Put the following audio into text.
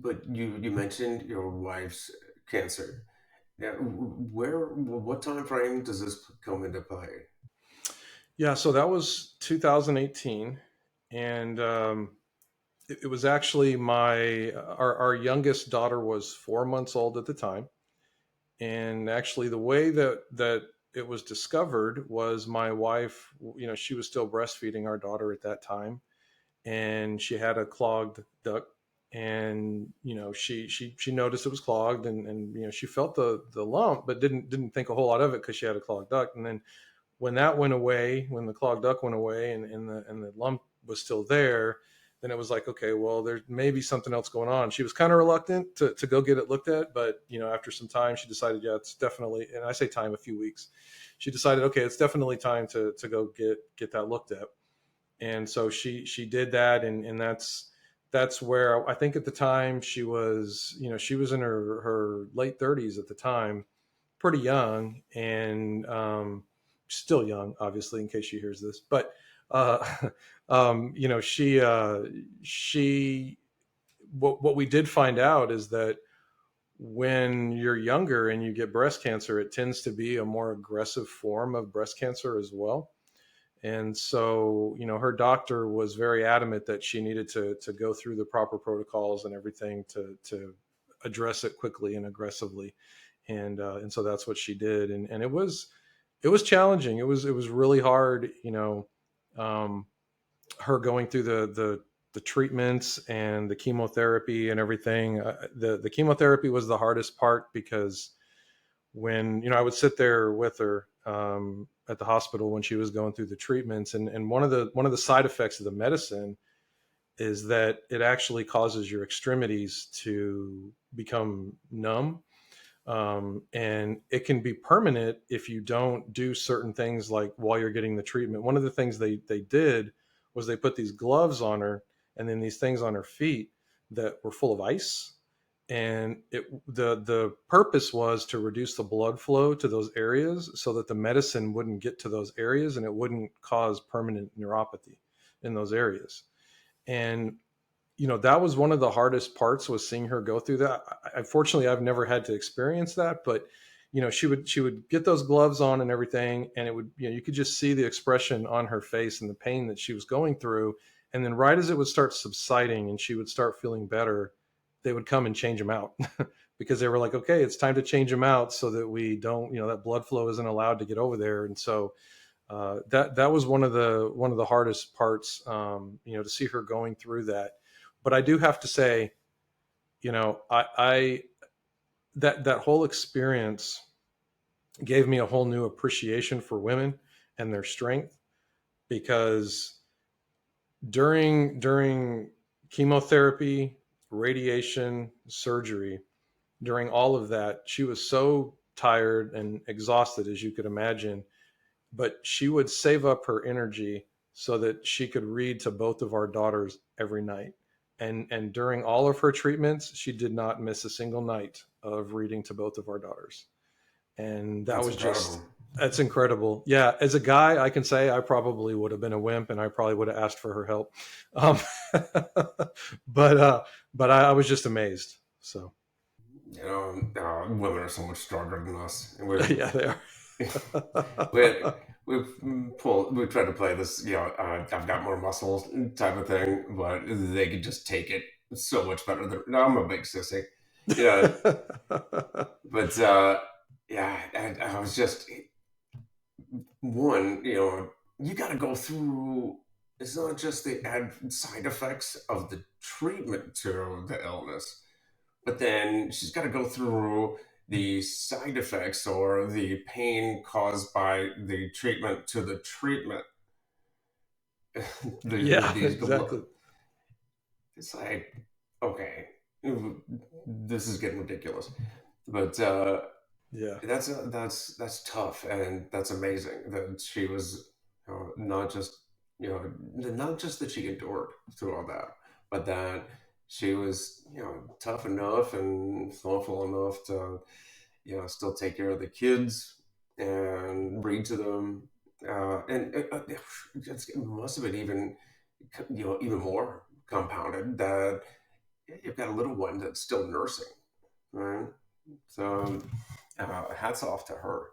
But you mentioned your wife's cancer. Yeah, what time frame does this come into play? Yeah, so that was 2018, and it was actually our youngest daughter was 4 months old at the time, and actually the way that it was discovered was my wife. She was still breastfeeding our daughter at that time, and she had a clogged duct, and she noticed it was clogged, and she felt the lump, but didn't think a whole lot of it because she had a clogged duct. And then when that went away, when the clogged duct went away, and the lump was still there, then it was like, okay, well, there may be something else going on. She was kind of reluctant to go get it looked at, but after some time, she decided, yeah, it's definitely, and I say time, a few weeks, she decided, okay, it's definitely time to go get that looked at. And so she did that, and that's where I think at the time she was in her late 30s at the time, pretty young, and still young, obviously, in case she hears this. But she what we did find out is that when you're younger and you get breast cancer, it tends to be a more aggressive form of breast cancer as well. And so, her doctor was very adamant that she needed to go through the proper protocols and everything to address it quickly and aggressively. And so that's what she did. And it was challenging. It was really hard, um, her going through the treatments and the chemotherapy and everything. The chemotherapy was the hardest part because when I would sit there with her at the hospital when she was going through the treatments, and one of the side effects of the medicine is that it actually causes your extremities to become numb, and it can be permanent if you don't do certain things, like while you're getting the treatment. One of the things they did was they put these gloves on her, and then these things on her feet that were full of ice, and the purpose was to reduce the blood flow to those areas so that the medicine wouldn't get to those areas and it wouldn't cause permanent neuropathy in those areas. And that was one of the hardest parts, was seeing her go through that. Unfortunately, I've never had to experience that, but she would get those gloves on and everything, and it would, you could just see the expression on her face and the pain that she was going through. And then right as it would start subsiding and she would start feeling better, they would come and change them out because they were like, okay, it's time to change them out so that we don't, that blood flow isn't allowed to get over there. And so that was one of the hardest parts, to see her going through that. But I do have to say, I that whole experience gave me a whole new appreciation for women and their strength, because during chemotherapy, radiation, surgery, during all of that, she was so tired and exhausted as you could imagine, but she would save up her energy so that she could read to both of our daughters every night. And during all of her treatments, she did not miss a single night of reading to both of our daughters. And that That's was just, incredible. that's incredible. Yeah, as a guy, I can say I probably would have been a wimp, and I probably would have asked for her help. Um, but I was just amazed. So Women are so much stronger than us, and yeah, they we are. we try to play this, I've got more muscles type of thing, but they could just take it so much better than. No, I'm a big sissy, yeah, but yeah, I was just one, you got to go through. It's not just the side effects of the treatment to the illness, but then she's got to go through the side effects or the pain caused by the treatment to the treatment. Yeah, These exactly. it's like, okay, this is getting ridiculous, but Yeah. that's tough, and that's amazing that she was, not just, not just that she endured through all that, but that she was, tough enough and thoughtful enough to, still take care of the kids and read to them, and it must have been even, even more compounded that you've got a little one that's still nursing, right? So hats off to her.